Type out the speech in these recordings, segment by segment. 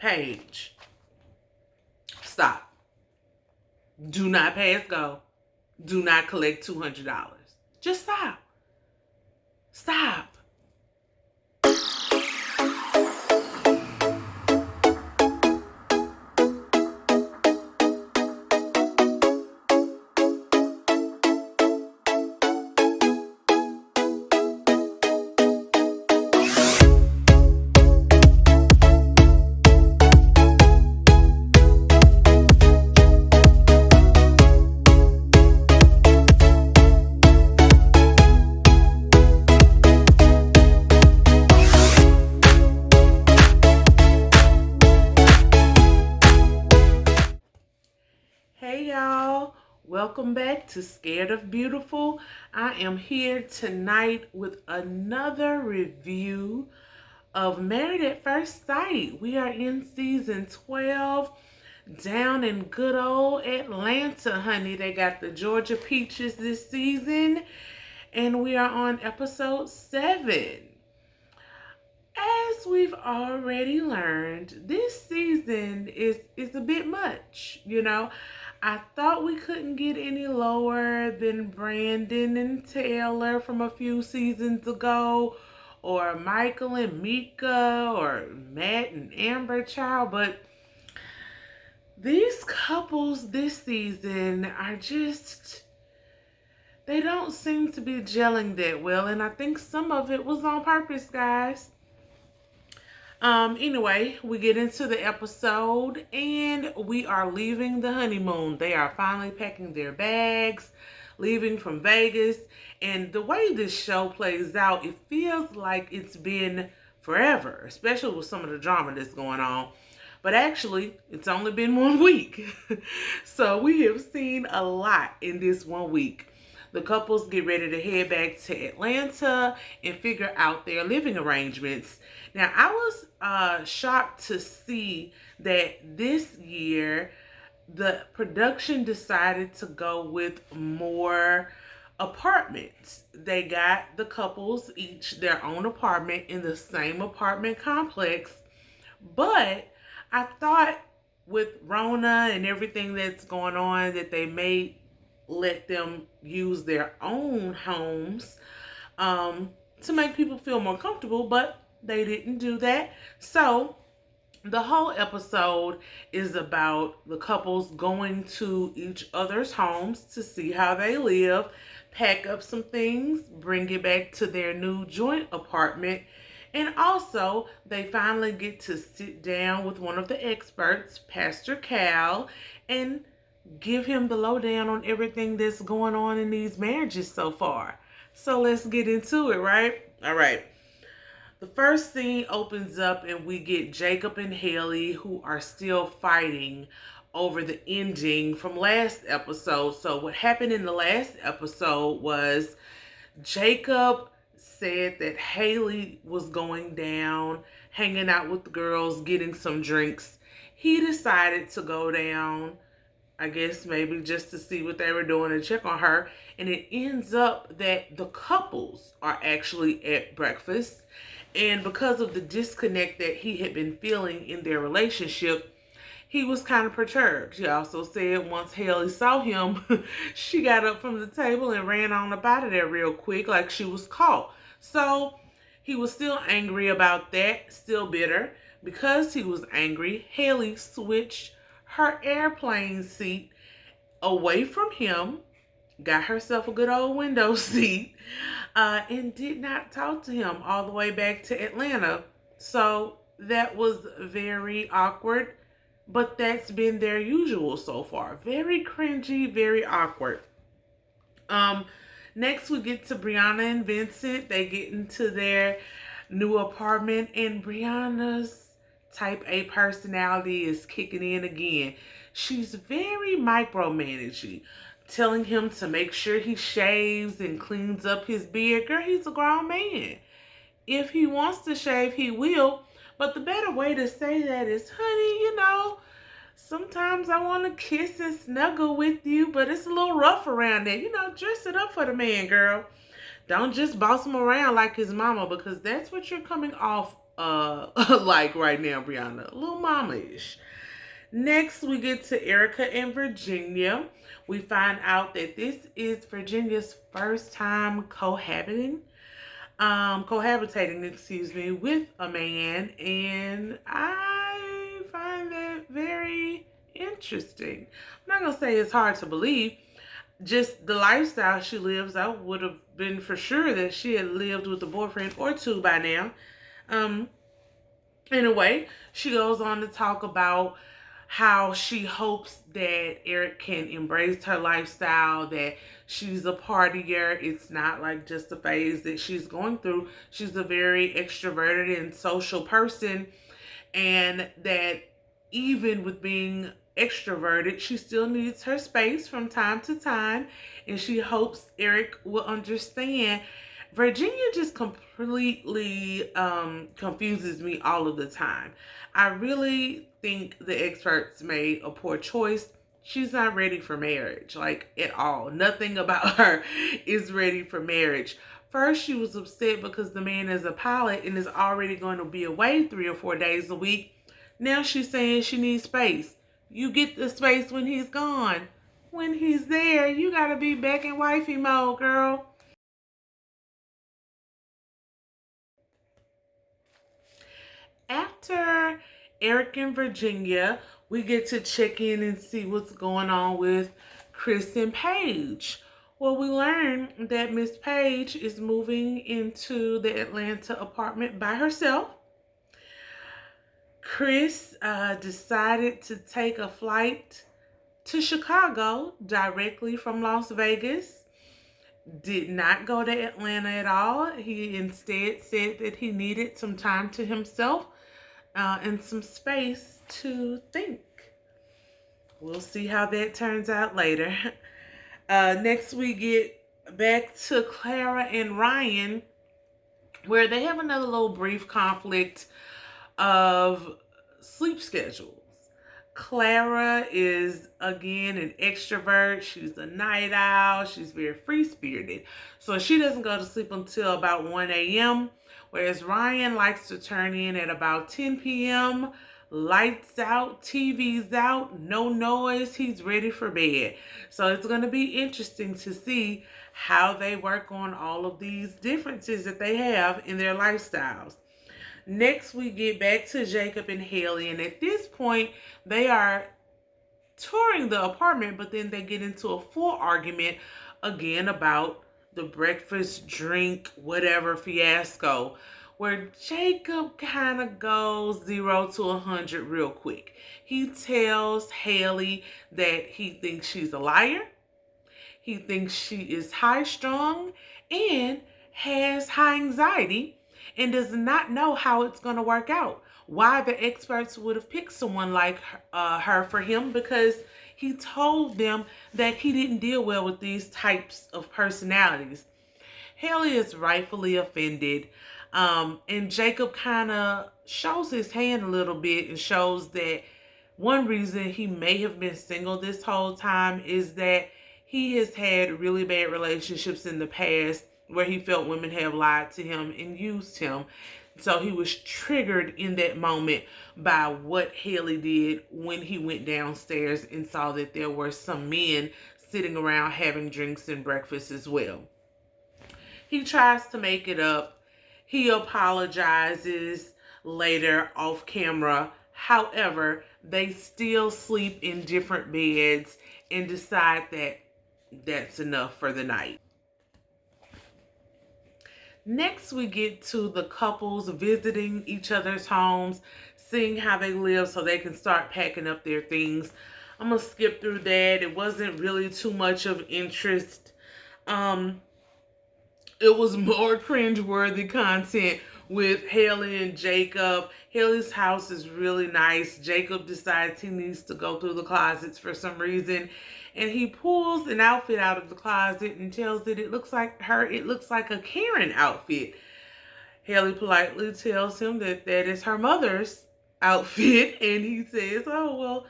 Paige, stop. Do not pass go. Do not collect $200. Just stop. Stop. Hey y'all, welcome back to Scared of Beautiful. I am here tonight with another review of Married at First Sight. We are in season 12, down in good old Atlanta, honey. They got the Georgia Peaches this season, and we are on episode 7. As we've already learned, this season is a bit much, I thought we couldn't get any lower than Brandon and Taylor from a few seasons ago, or Michael and Mika, or Matt and Amber Child, but these couples this season are just, they don't seem to be gelling that well, and I think some of it was on purpose, guys. Anyway, we get into the episode and we are leaving the honeymoon. They are finally packing their bags, leaving from Vegas. And the way this show plays out, it feels like it's been forever, especially with some of the drama that's going on. But actually, it's only been 1 week. So we have seen a lot in this 1 week. The couples get ready to head back to Atlanta and figure out their living arrangements. Now, I was shocked to see that this year the production decided to go with more apartments. They got the couples each their own apartment in the same apartment complex. But I thought with Rona and everything that's going on that they may let them use their own homes to make people feel more comfortable, but they didn't do that. So the whole episode is about the couples going to each other's homes to see how they live, pack up some things, bring it back to their new joint apartment, and also they finally get to sit down with one of the experts, Pastor Cal, and give him the lowdown on everything that's going on in these marriages so far. So let's get into it, right? All right. The first scene opens up and we get Jacob and Haley, who are still fighting over the ending from last episode. So what happened in the last episode was Jacob said that Haley was going down, hanging out with the girls, getting some drinks. He decided to go down, I guess maybe just to see what they were doing and check on her. And it ends up that the couples are actually at breakfast. And because of the disconnect that he had been feeling in their relationship, he was kind of perturbed. He also said once Haley saw him, she got up from the table and ran on up out of there real quick like she was caught. So he was still angry about that, still bitter. Because he was angry, Haley switched her airplane seat away from him, got herself a good old window seat, and did not talk to him all the way back to Atlanta. So that was very awkward, but that's been their usual so far. Very cringy, very awkward. Next we get to Brianna and Vincent. They get into their new apartment and Brianna's type A personality is kicking in again. She's very micromanaging, telling him to make sure he shaves and cleans up his beard. Girl, he's a grown man. If he wants to shave, he will. But the better way to say that is, honey, sometimes I want to kiss and snuggle with you, but it's a little rough around there. Dress it up for the man, girl. Don't just boss him around like his mama, because that's what you're coming off like right now, Brianna. A little mama-ish. Next, we get to Erica and Virginia. We find out that this is Virginia's first time cohabitating, excuse me, with a man, and I find that very interesting. I'm not gonna say it's hard to believe. Just the lifestyle she lives, I would have been for sure that she had lived with a boyfriend or two by now. Um, Anyway, she goes on to talk about how she hopes that Eric can embrace her lifestyle, that she's a partier. It's not like just a phase that she's going through. She's a very extroverted and social person, and that even with being extroverted, she still needs her space from time to time, and she hopes Eric will understand. Virginia just completely confuses me all of the time. I really think the experts made a poor choice. She's not ready for marriage, like at all. Nothing about her is ready for marriage. First, she was upset because the man is a pilot and is already going to be away 3 or 4 days a week. Now she's saying she needs space. You get the space when he's gone. When he's there, you gotta be back in wifey mode, girl. After Eric and Virginia, we get to check in and see what's going on with Chris and Paige. Well, we learn that Miss Paige is moving into the Atlanta apartment by herself. Chris decided to take a flight to Chicago directly from Las Vegas. Did not go to Atlanta at all. He instead said that he needed some time to himself and some space to think. We'll see how that turns out later. Next, we get back to Clara and Ryan, where they have another little brief conflict of sleep schedules. Clara is, again, an extrovert. She's a night owl. She's very free-spirited. So she doesn't go to sleep until about 1 a.m., whereas Ryan likes to turn in at about 10 p.m., lights out, TV's out, no noise. He's ready for bed. So it's going to be interesting to see how they work on all of these differences that they have in their lifestyles. Next, we get back to Jacob and Haley, and at this point, they are touring the apartment, but then they get into a full argument again about the breakfast, drink, whatever fiasco, where Jacob kind of goes 0 to 100 real quick. He tells Haley that he thinks she's a liar. He thinks she is high-strung and has high anxiety and does not know how it's going to work out. Why the experts would have picked someone like her for him, because he told them that he didn't deal well with these types of personalities. Haley is rightfully offended, and Jacob kind of shows his hand a little bit and shows that one reason he may have been single this whole time is that he has had really bad relationships in the past where he felt women have lied to him and used him. So he was triggered in that moment by what Haley did when he went downstairs and saw that there were some men sitting around having drinks and breakfast as well. He tries to make it up. He apologizes later off camera. However, they still sleep in different beds and decide that that's enough for the night. Next, we get to the couples visiting each other's homes, seeing how they live so they can start packing up their things. I'm going to skip through that. It wasn't really too much of interest. It was more cringeworthy content with Haley and Jacob. Haley's house is really nice. Jacob decides he needs to go through the closets for some reason, and he pulls an outfit out of the closet and tells it looks like her. It looks like a Karen outfit. Haley politely tells him that that is her mother's outfit, and he says, "Oh, well,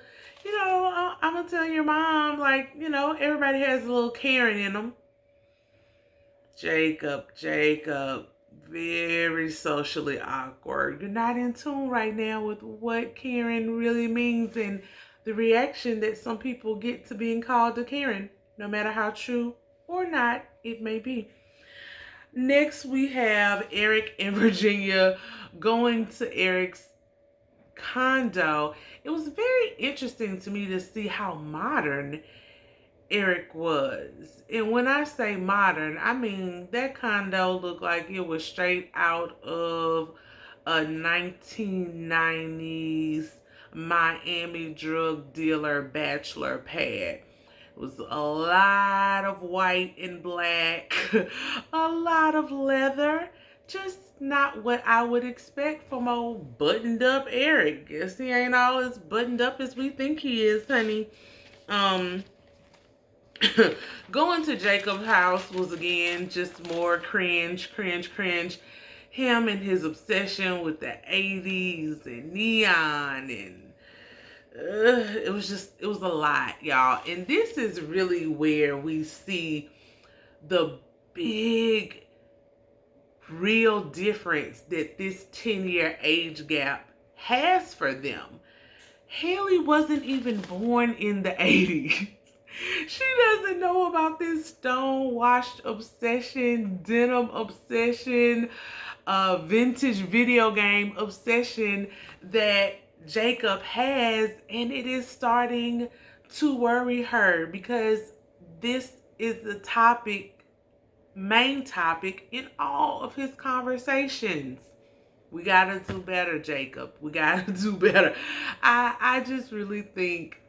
I'm going to tell your mom, like, everybody has a little Karen in them." Jacob, very socially awkward. You're not in tune right now with what Karen really means and the reaction that some people get to being called a Karen, no matter how true or not it may be. Next, we have Eric and Virginia going to Eric's condo. It was very interesting to me to see how modern Eric was. And when I say modern, I mean that condo looked like it was straight out of a 1990s Miami drug dealer bachelor pad. It was a lot of white and black, a lot of leather. Just not what I would expect from old buttoned up Eric. Guess he ain't all as buttoned up as we think he is, honey. Um, Going to Jacob's house was again just more cringe, cringe, cringe. Him and his obsession with the 80s and neon and it was a lot, y'all. And this is really where we see the big real difference that this 10-year age gap has for them. Haley wasn't even born in the 80s. She doesn't know about this stone-washed obsession, denim obsession, vintage video game obsession that Jacob has, and it is starting to worry her because this is the main topic in all of his conversations. We gotta do better, Jacob. We gotta do better. I just really think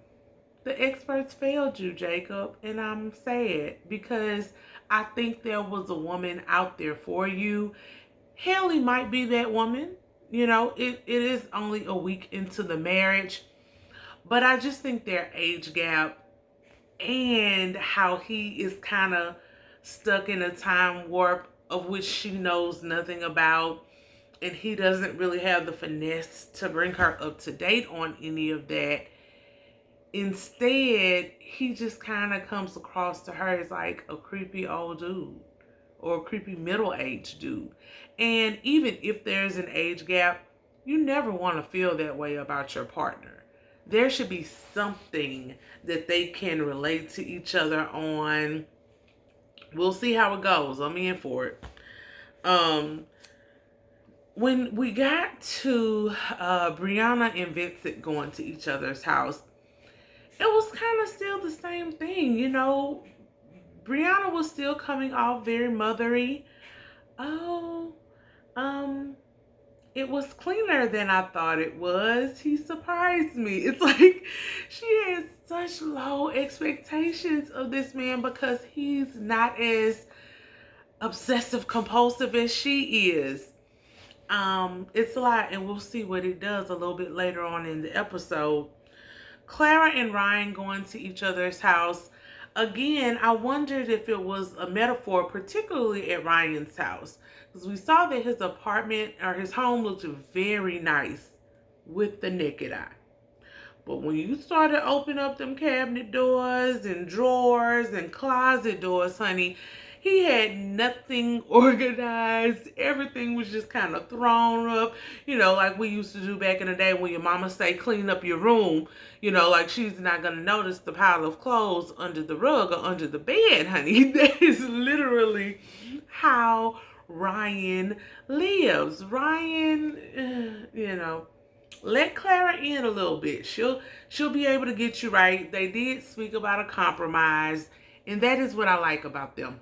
the experts failed you, Jacob, and I'm sad because I think there was a woman out there for you. Haley might be that woman. You know, it is only a week into the marriage, but I just think their age gap and how he is kind of stuck in a time warp of which she knows nothing about, and he doesn't really have the finesse to bring her up to date on any of that. Instead, he just kind of comes across to her as like a creepy old dude or a creepy middle-aged dude. And even if there's an age gap, you never want to feel that way about your partner. There should be something that they can relate to each other on. We'll see how it goes. I'm in for it. When we got to Brianna and Vincent going to each other's house, it was kind of still the same thing, you know. Brianna was still coming off very mothery. Oh, it was cleaner than I thought it was. He surprised me. It's like she has such low expectations of this man because he's not as obsessive compulsive as she is. It's a lot, and we'll see what it does a little bit later on in the episode. Clara and Ryan going to each other's house. Again, I wondered if it was a metaphor, particularly at Ryan's house, because we saw that his apartment or his home looked very nice with the naked eye. But when you started opening up them cabinet doors and drawers and closet doors, honey, he had nothing organized. Everything was just kind of thrown up. You know, like we used to do back in the day when your mama say clean up your room. You know, like she's not going to notice the pile of clothes under the rug or under the bed, honey. That is literally how Ryan lives. Ryan, you know, let Clara in a little bit. She'll be able to get you right. They did speak about a compromise, and that is what I like about them.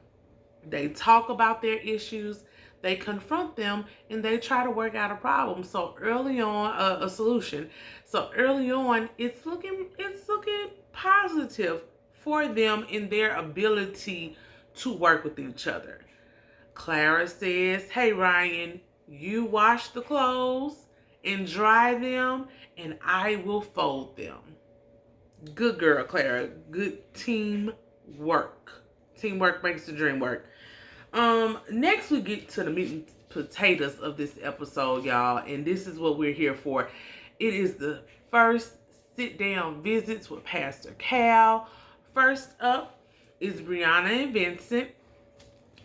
They talk about their issues, they confront them, and they try to work out a problem. So early on, a solution. So early on, it's looking positive for them in their ability to work with each other. Clara says, "Hey Ryan, you wash the clothes and dry them, and I will fold them." Good girl, Clara. Good teamwork. Teamwork makes the dream work. Next we get to the meat and potatoes of this episode, y'all, and this is what we're here for. It is the first sit-down visits with Pastor Cal. First up is Brianna and Vincent.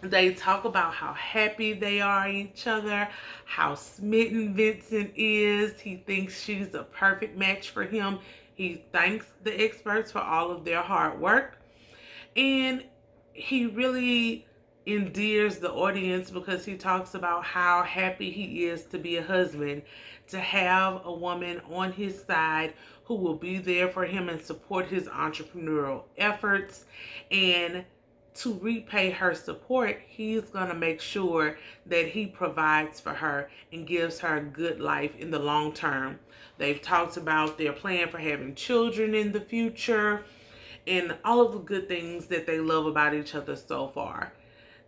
They talk about how happy they are each other, how smitten Vincent is. He thinks she's a perfect match for him. He thanks the experts for all of their hard work. And he really endears the audience because he talks about how happy he is to be a husband, to have a woman on his side who will be there for him and support his entrepreneurial efforts. And to repay her support, he's going to make sure that he provides for her and gives her a good life in the long term. They've talked about their plan for having children in the future and all of the good things that they love about each other so far.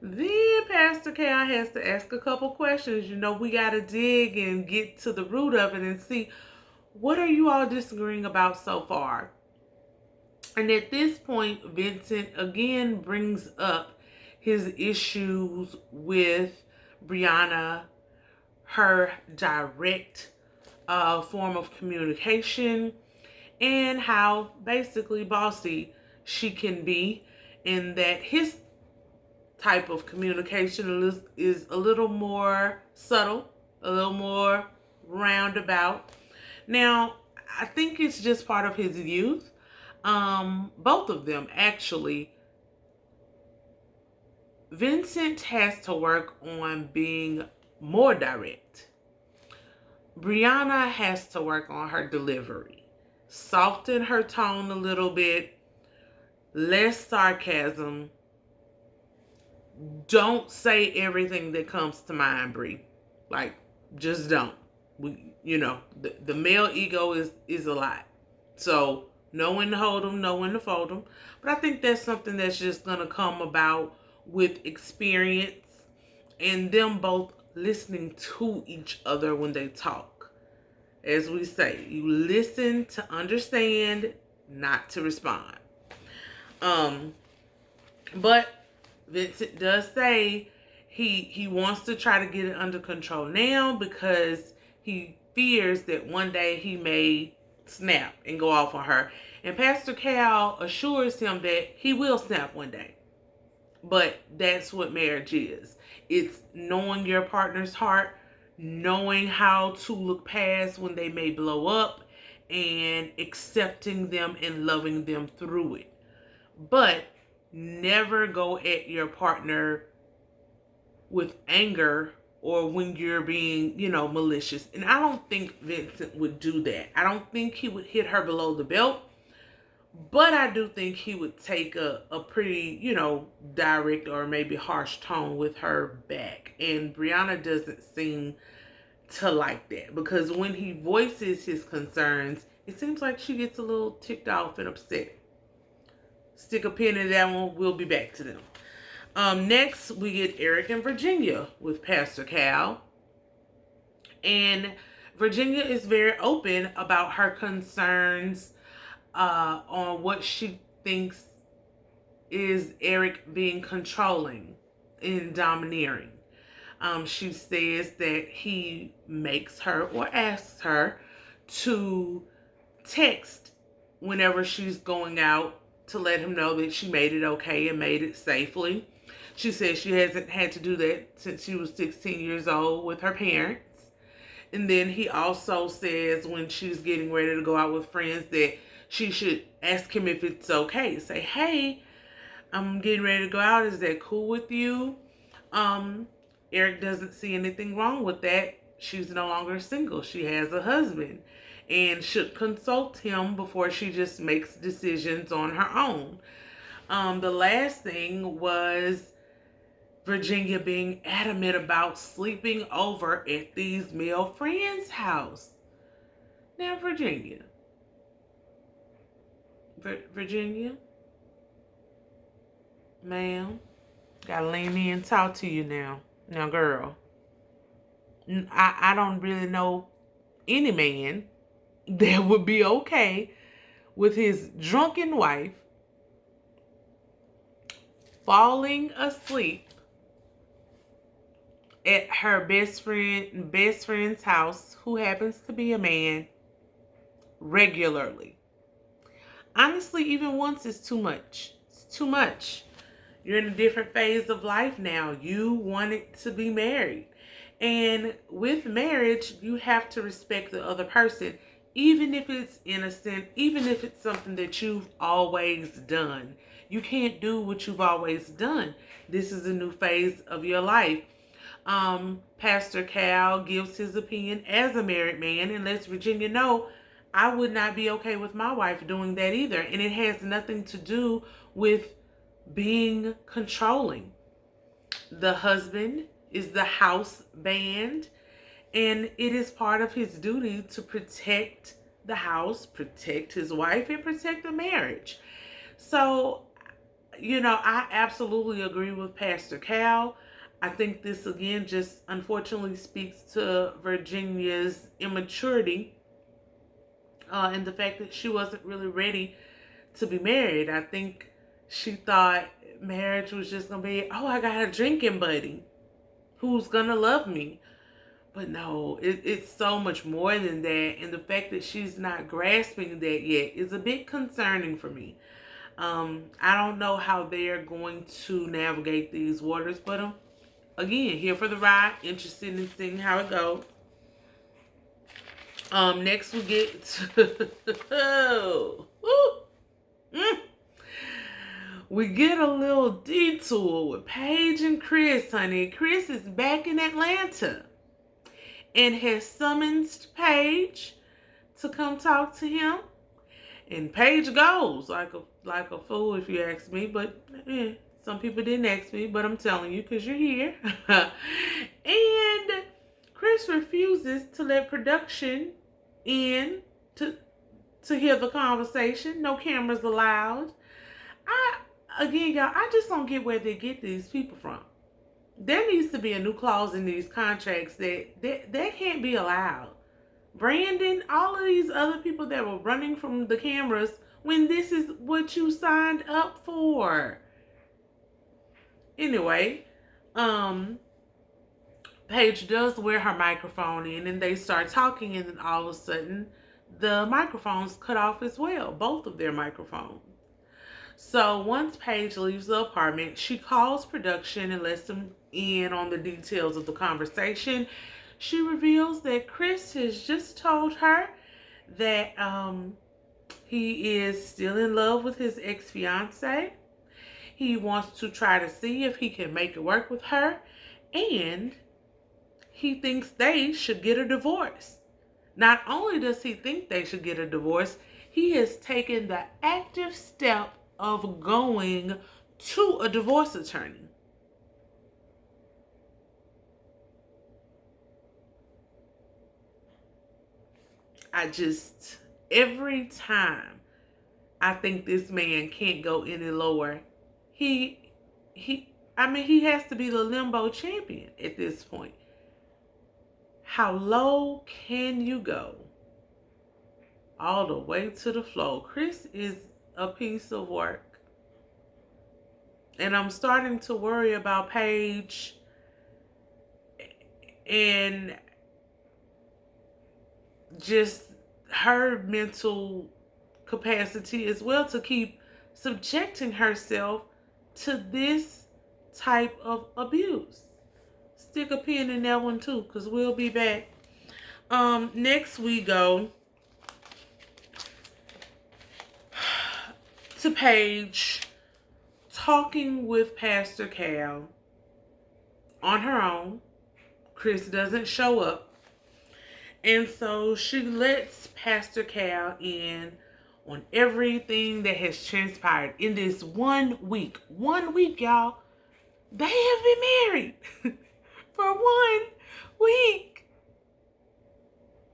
Then Pastor Cal has to ask a couple questions. We got to dig and get to the root of it and see, what are you all disagreeing about so far? And at this point, Vincent again brings up his issues with Brianna, her direct form of communication, and how basically bossy she can be, and that his type of communication is a little more subtle, a little more roundabout. Now, I think it's just part of his youth. Both of them, actually. Vincent has to work on being more direct. Brianna has to work on her delivery. Soften her tone a little bit. Less sarcasm. Don't say everything that comes to mind, Brie. Like, just don't. The male ego is a lot. So, know when to hold them, know when to fold them. But I think that's something that's just going to come about with experience and them both listening to each other when they talk. As we say, you listen to understand, not to respond. But Vincent does say he wants to try to get it under control now because he fears that one day he may snap and go off on her. And Pastor Cal assures him that he will snap one day. But that's what marriage is. It's knowing your partner's heart, knowing how to look past when they may blow up, and accepting them and loving them through it. But never go at your partner with anger or when you're being, malicious. And I don't think Vincent would do that. I don't think he would hit her below the belt. But I do think he would take a pretty, direct or maybe harsh tone with her back. And Brianna doesn't seem to like that. Because when he voices his concerns, it seems like she gets a little ticked off and upset. Stick a pin in that one. We'll be back to them. Next, we get Eric and Virginia with Pastor Cal. And Virginia is very open about her concerns on what she thinks is Eric being controlling and domineering. She says that he makes her or asks her to text whenever she's going out to let him know that she made it okay and made it safely. She says she hasn't had to do that since she was 16 years old with her parents. And then he also says when she's getting ready to go out with friends that she should ask him if it's okay. Say, hey, I'm getting ready to go out. Is that cool with you? Eric doesn't see anything wrong with that. She's no longer single. She has a husband and should consult him before she just makes decisions on her own. The last thing was Virginia being adamant about sleeping over at these male friends' house. Now, Virginia, ma'am, gotta lean in and talk to you now. Now, girl, I don't really know any man that would be okay with his drunken wife falling asleep at her best friend's house, who happens to be a man, regularly. Honestly, even once is too much. It's too much. You're in a different phase of life now. You wanted to be married. And with marriage, you have to respect the other person, even if it's innocent, even if it's something that you've always done. You can't do what you've always done. This is a new phase of your life. Pastor Cal gives his opinion as a married man and lets Virginia know, I would not be okay with my wife doing that either. And it has nothing to do with being controlling. The husband is the house band, and it is part of his duty to protect the house, protect his wife, and protect the marriage. So, I absolutely agree with Pastor Cal. I think this again just unfortunately speaks to Virginia's immaturity and the fact that she wasn't really ready to be married. I think she thought marriage was just going to be, oh, I got a drinking buddy who's going to love me. But no, it's so much more than that. And the fact that she's not grasping that yet is a bit concerning for me. I don't know how they're going to navigate these waters, but again, here for the ride, interested in seeing how it goes. Next we get to we get a little detour with Paige and Chris, honey. Chris is back in Atlanta and has summoned Paige to come talk to him. And Paige goes like a fool, if you ask me. But some people didn't ask me, but I'm telling you because you're here. And Chris refuses to let production in to hear the conversation. No cameras allowed. Y'all, I just don't get where they get these people from. There needs to be a new clause in these contracts that can't be allowed. Brandon, all of these other people that were running from the cameras when this is what you signed up for. Anyway, Paige does wear her microphone in and they start talking, and then all of a sudden the microphones cut off as well, both of their microphones. So once Paige leaves the apartment, she calls production and lets them in on the details of the conversation. She reveals that Chris has just told her that he is still in love with his ex-fiance. He wants to try to see if he can make it work with her, and he thinks they should get a divorce. Not only does he think they should get a divorce, he has taken the active step of going to a divorce attorney. Every time I think this man can't go any lower, he has to be the limbo champion at this point. How low can you go? All the way to the floor. Chris is a piece of work. And I'm starting to worry about Paige and just her mental capacity as well to keep subjecting herself to this type of abuse. Stick a pin in that one too, because we'll be back. Next we go to Paige talking with Pastor Cal on her own. Chris doesn't show up. And so she lets Pastor Cal in on everything that has transpired in this 1 week. 1 week, y'all. They have been married for 1 week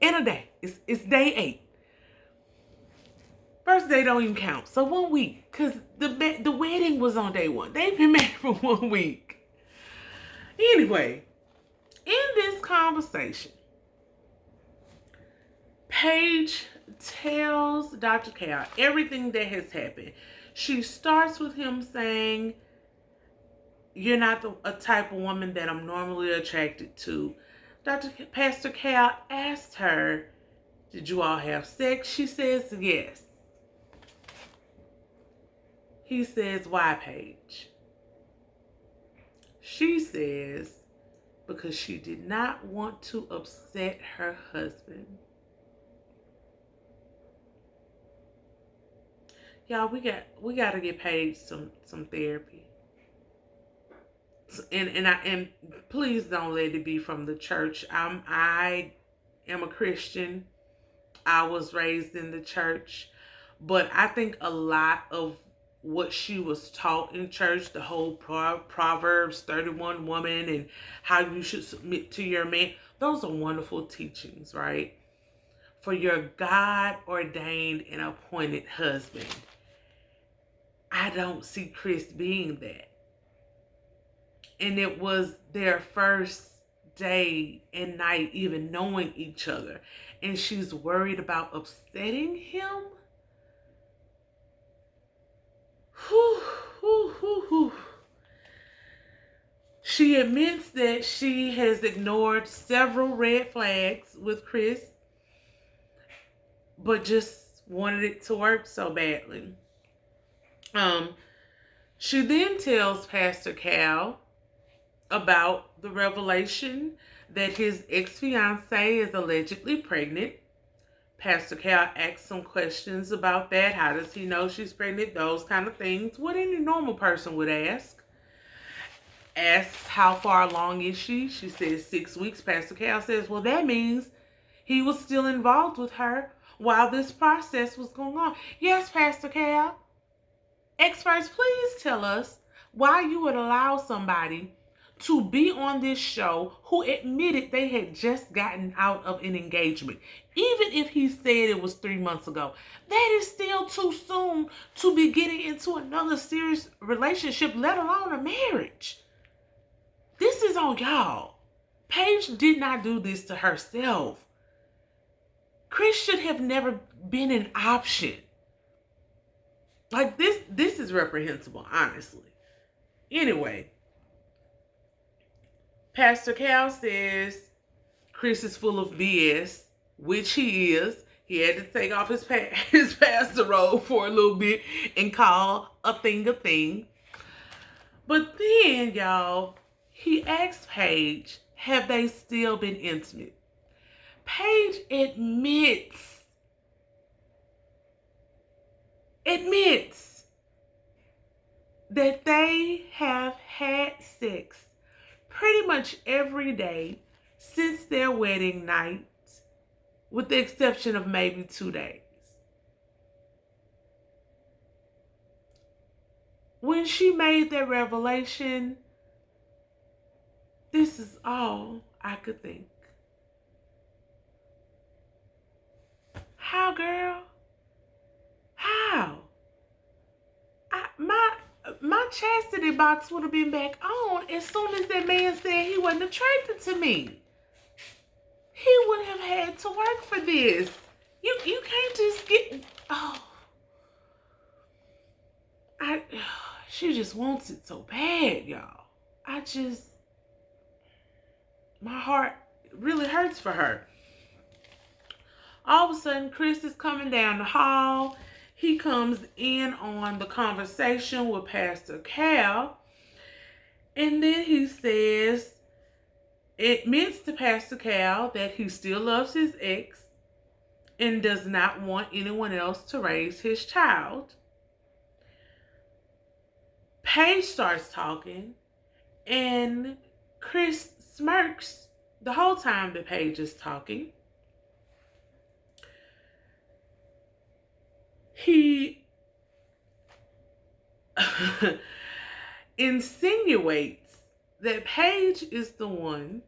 and a day. It's day 8. First day don't even count. So 1 week, because the wedding was on day 1. They've been married for 1 week. Anyway, in this conversation, Paige tells Dr. Cal everything that has happened. She starts with him saying, you're not a type of woman that I'm normally attracted to. Pastor Cal asked her, did you all have sex? She says yes. He says, why, Paige? She says because she did not want to upset her husband. Y'all, we got to get Paige some therapy. And please don't let it be from the church. I am a Christian. I was raised in the church, but I think a lot of what she was taught in church, the whole Proverbs 31 woman and how you should submit to your man, those are wonderful teachings, right? For your God ordained and appointed husband. I don't see Chris being that. And it was their first day and night even knowing each other. And she's worried about upsetting him. Whew, whew, whew, whew. She admits that she has ignored several red flags with Chris, but just wanted it to work so badly. She then tells Pastor Cal about the revelation that his ex-fiancée is allegedly pregnant. Pastor Cal asks some questions about that. How does he know she's pregnant? Those kind of things. What any normal person would ask. Asks how far along is she? She says 6 weeks. Pastor Cal says, well, that means he was still involved with her while this process was going on. Yes, Pastor Cal. Experts, please tell us why you would allow somebody to be on this show who admitted they had just gotten out of an engagement. Even if he said it was 3 months ago, that is still too soon to be getting into another serious relationship, let alone a marriage. This is on y'all. Paige did not do this to herself. Chris should have never been an option. Like this is reprehensible, honestly. Anyway, Pastor Cal says Chris is full of BS, which he is. He had to take off his pastor robe for a little bit and call a thing a thing. But then, y'all, he asked Paige, have they still been intimate? Paige admits that they have had sex pretty much every day since their wedding night, with the exception of maybe 2 days. When she made that revelation, this is all I could think. How, girl? How? My chastity box would have been back on as soon as that man said he wasn't attracted to me. He would have had to work for this. You can't just get... She just wants it so bad, y'all. My heart really hurts for her. All of a sudden, Chris is coming down the hall. He comes in on the conversation with Pastor Cal. And then he says, admits to Pastor Cal that he still loves his ex and does not want anyone else to raise his child. Paige starts talking, and Chris smirks the whole time that Paige is talking. He insinuates that Paige is the one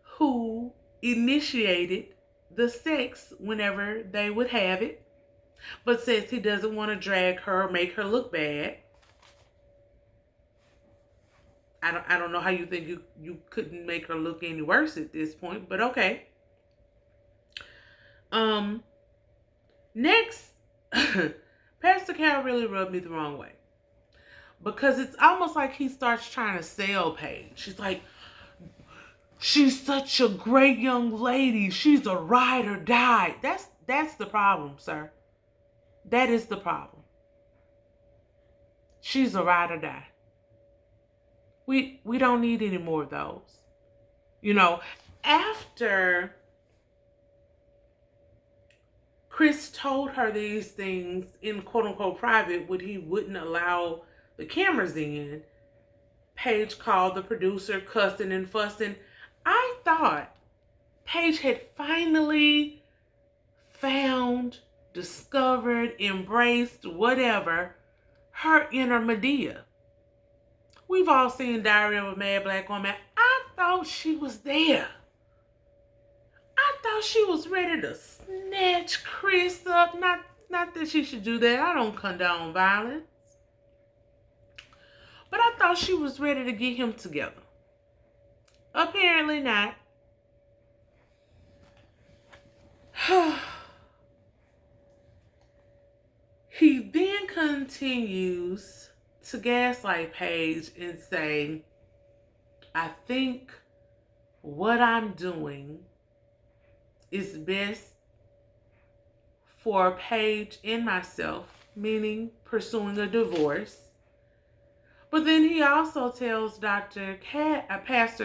who initiated the sex whenever they would have it, but says he doesn't want to drag her or make her look bad. I don't know how you think you couldn't make her look any worse at this point, but okay. Next, Pastor Cal really rubbed me the wrong way, because it's almost like he starts trying to sell Paige. She's like, she's such a great young lady. She's a ride or die. That's the problem, sir. That is the problem. She's a ride or die. We don't need any more of those. You know, after Chris told her these things in quote unquote private, when he wouldn't allow the cameras in, Paige called the producer, cussing and fussing. I thought Paige had finally found, discovered, embraced, whatever, her inner Medea. We've all seen Diary of a Mad Black Woman. I thought she was there. I thought she was ready to snatch Chris up. Not that she should do that. I don't condone violence. But I thought she was ready to get him together. Apparently not. He then continues to gaslight Paige and say, I think what I'm doing is best for Paige and myself, meaning pursuing a divorce. But then he also tells Pastor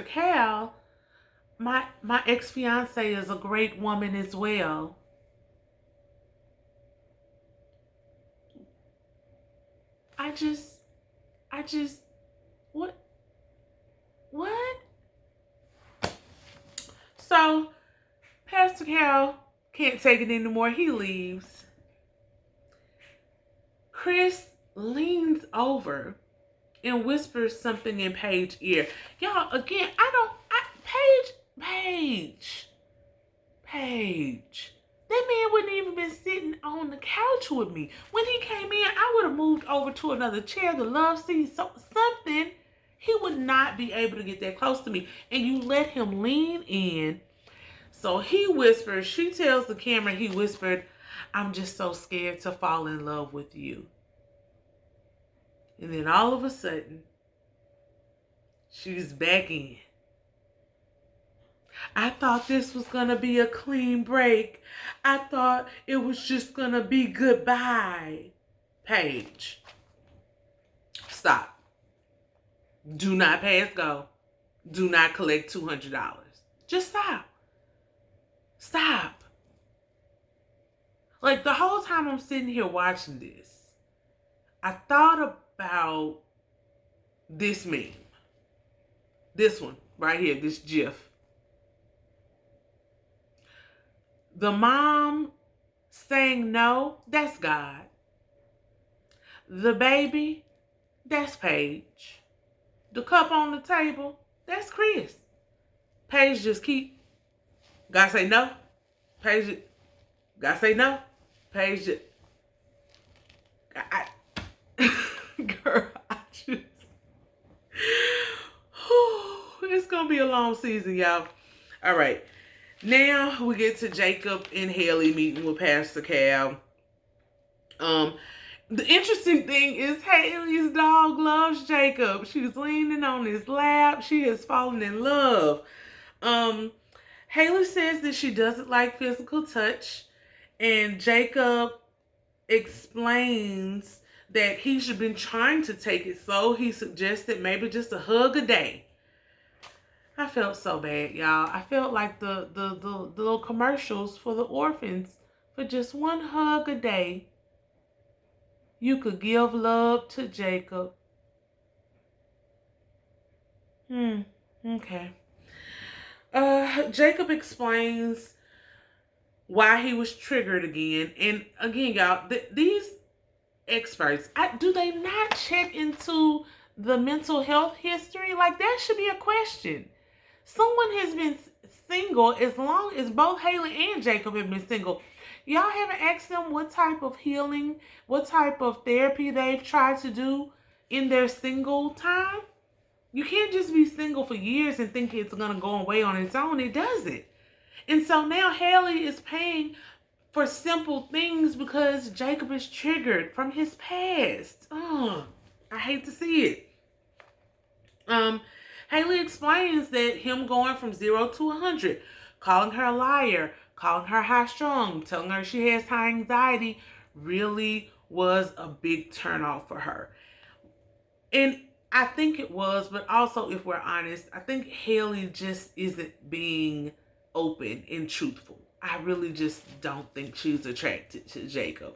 Cal, my ex-fiance is a great woman as well. I just, what? So, Pastor Cal can't take it anymore. He leaves. Chris leans over and whispers something in Paige's ear. Y'all, again, Paige. That man wouldn't even been sitting on the couch with me. When he came in, I would have moved over to another chair, the love seat, something. He would not be able to get that close to me. And you let him lean in. So he whispers, she tells the camera, he whispered, I'm just so scared to fall in love with you. And then all of a sudden, she's back in. I thought this was going to be a clean break. I thought it was just going to be goodbye. Paige, stop. Do not pass go. Do not collect $200. Just stop. Stop. Like, the whole time I'm sitting here watching this, I thought about this meme. This one right here, this GIF. The mom saying no, that's God. The baby, that's Paige. The cup on the table, that's Chris. Paige just gotta say no. Paige, gotta say no. Paige, girl, it's gonna be a long season, y'all. All right. Now we get to Jacob and Haley meeting with Pastor Cal. The interesting thing is Haley's dog loves Jacob. She's leaning on his lap. She has fallen in love. Haley says that she doesn't like physical touch, and Jacob explains that he should have been trying to take it, so he suggested maybe just a hug a day. I felt so bad, y'all. I felt like the little commercials for the orphans. For just one hug a day, you could give love to Jacob. Okay. Jacob explains why he was triggered again. And again, y'all, these experts, do they not check into the mental health history? Like, that should be a question. Someone has been single as long as both Haley and Jacob have been single. Y'all haven't asked them what type of healing, what type of therapy they've tried to do in their single time? You can't just be single for years and think it's going to go away on its own. It doesn't. And so now Haley is paying for simple things because Jacob is triggered from his past. I hate to see it. Haley explains that him going from 0 to 100, calling her a liar, calling her high strung, telling her she has high anxiety, really was a big turnoff for her. And I think it was, but also, if we're honest, I think Haley just isn't being open and truthful. I really just don't think she's attracted to Jacob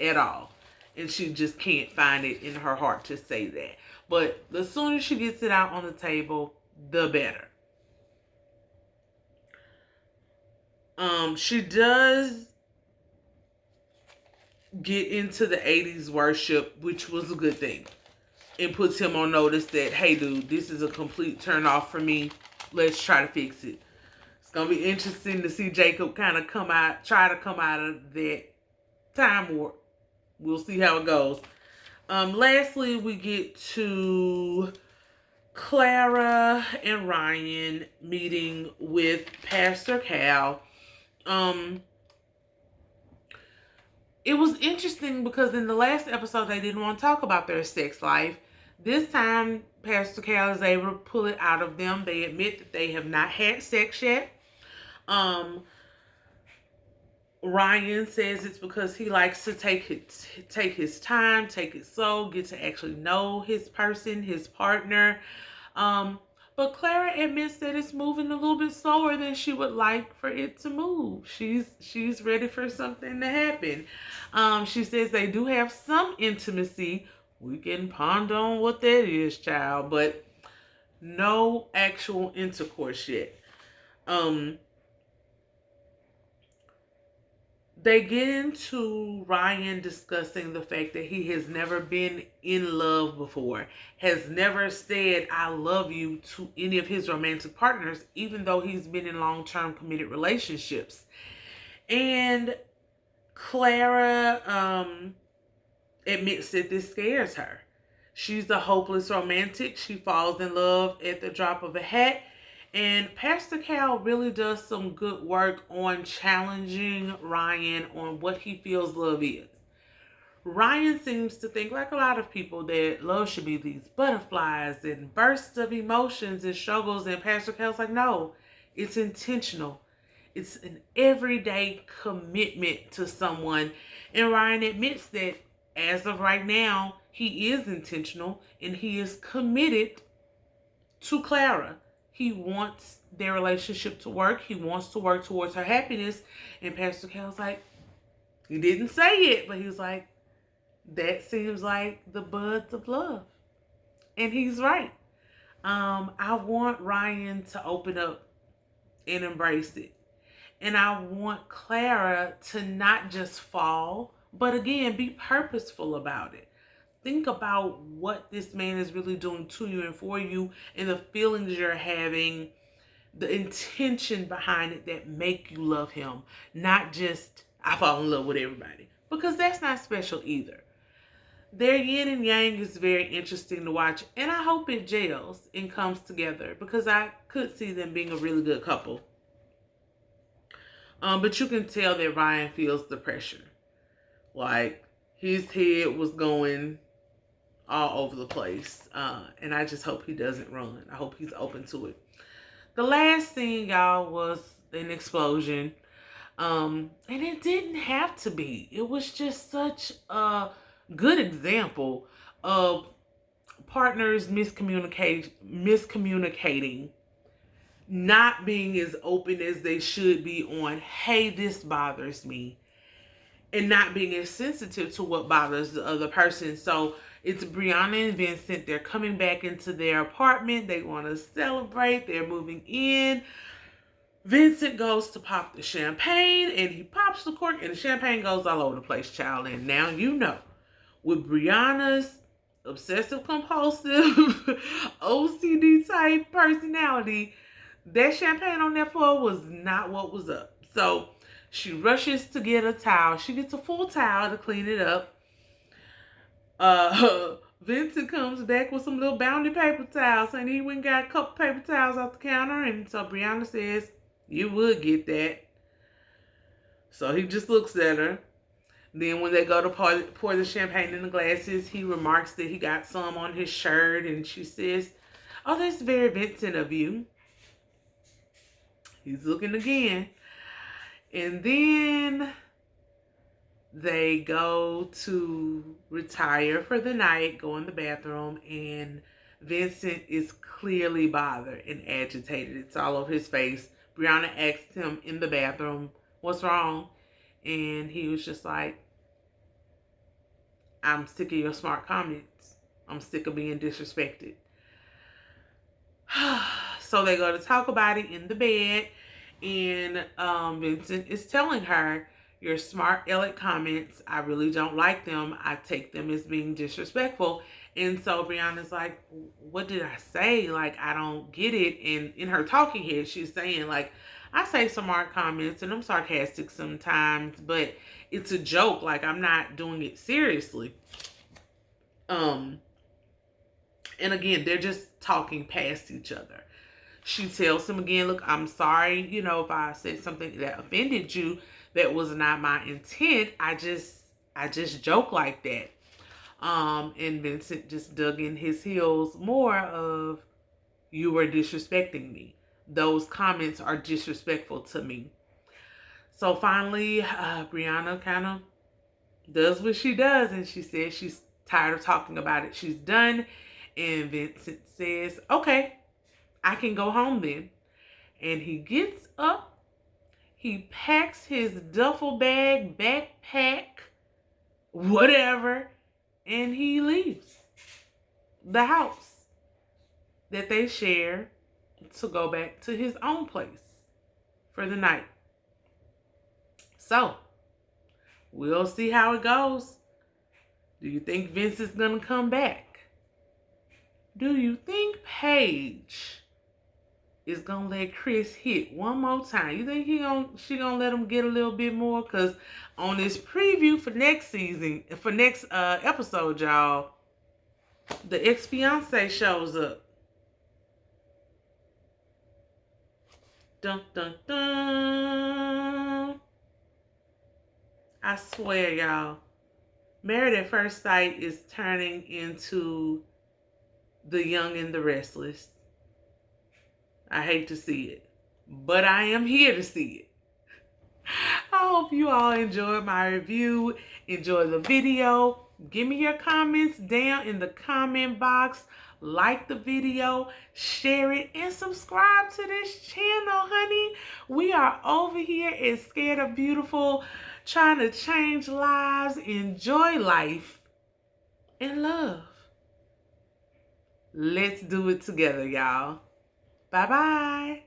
at all. And she just can't find it in her heart to say that. But the sooner she gets it out on the table, the better. She does get into the 80s worship, which was a good thing. It puts him on notice that, hey, dude, this is a complete turn off for me. Let's try to fix it. It's going to be interesting to see Jacob kind of try to come out of that time warp. We'll see how it goes. Lastly, we get to Clara and Ryan meeting with Pastor Cal. It was interesting because in the last episode, they didn't want to talk about their sex life. This time, Pastor Cal is able to pull it out of them. They admit that they have not had sex yet. Ryan says it's because he likes to take his time, take it slow, get to actually know his person, his partner. But Clara admits that it's moving a little bit slower than she would like for it to move. She's ready for something to happen. She says they do have some intimacy. We can ponder on what that is, child, but no actual intercourse yet. They get into Ryan discussing the fact that he has never been in love before, has never said, I love you to any of his romantic partners, even though he's been in long-term committed relationships. And Clara admits that this scares her. She's a hopeless romantic. She falls in love at the drop of a hat. And Pastor Cal really does some good work on challenging Ryan on what he feels love is. Ryan seems to think, like a lot of people, that love should be these butterflies and bursts of emotions and struggles. And Pastor Cal's like, no, it's intentional. It's an everyday commitment to someone. And Ryan admits that as of right now, he is intentional and he is committed to Clara. He wants their relationship to work. He wants to work towards her happiness. And Pastor Cal's like, he didn't say it, but he was like, that seems like the buds of love. And he's right. I want Ryan to open up and embrace it. And I want Clara to not just fall, but again, be purposeful about it. Think about what this man is really doing to you and for you, and the feelings you're having, the intention behind it that make you love him. Not just, I fall in love with everybody. Because that's not special either. Their yin and yang is very interesting to watch, and I hope it gels and comes together, because I could see them being a really good couple. But you can tell that Ryan feels the pressure. Like, his head was going all over the place. And I just hope he doesn't run. I hope he's open to it. The last thing, y'all, was an explosion. And it didn't have to be. It was just such a good example of partners miscommunicating, not being as open as they should be on, hey, this bothers me, and not being as sensitive to what bothers the other person. So it's Brianna and Vincent. They're coming back into their apartment. They want to celebrate. They're moving in. Vincent goes to pop the champagne, and he pops the cork, and the champagne goes all over the place, child. And now you know, with Brianna's obsessive compulsive OCD type personality, that champagne on that floor was not what was up. So she rushes to get a towel. She gets a full towel to clean it up. Vincent comes back with some little bounty paper towels, and he went and got a couple paper towels off the counter. And so Brianna says, you would get that. So he just looks at her. Then when they go to pour the champagne in the glasses, he remarks that he got some on his shirt. And she says, oh, that's very Vincent of you. He's looking again. And then they go to retire for the night, go in the bathroom, and Vincent is clearly bothered and agitated. It's all over his face. Brianna asked him in the bathroom, what's wrong? And he was just like, I'm sick of your smart comments. I'm sick of being disrespected. So they go to talk about it in the bed. And Vincent is telling her, your smart aleck comments, I really don't like them. I take them as being disrespectful. And so Brianna's like, what did I say? Like, I don't get it. And in her talking head, she's saying, like, I say smart comments and I'm sarcastic sometimes, but it's a joke. Like, I'm not doing it seriously. And again, they're just talking past each other. She tells him again, look, I'm sorry, if I said something that offended you, that was not my intent. I just joke like that. And Vincent just dug in his heels more of, you were disrespecting me. Those comments are disrespectful to me. So finally, Brianna kind of does what she does, and she says she's tired of talking about it. She's done. And Vincent says, okay, I can go home then. And he gets up, he packs his duffel bag, backpack, whatever, and he leaves the house that they share to go back to his own place for the night. So, we'll see how it goes. Do you think Vince is going to come back? Do you think Paige is gonna let Chris hit one more time? You think she gonna let him get a little bit more? Cause on this preview for next season, for next episode, y'all, the ex-fiance shows up. Dun dun dun. I swear, y'all, Married at First Sight is turning into The Young and the Restless. I hate to see it, but I am here to see it. I hope you all enjoyed my review. Enjoy the video. Give me your comments down in the comment box. Like the video, share it, and subscribe to this channel, honey. We are over here at Scared of Beautiful, trying to change lives, enjoy life, and love. Let's do it together, y'all. Bye-bye.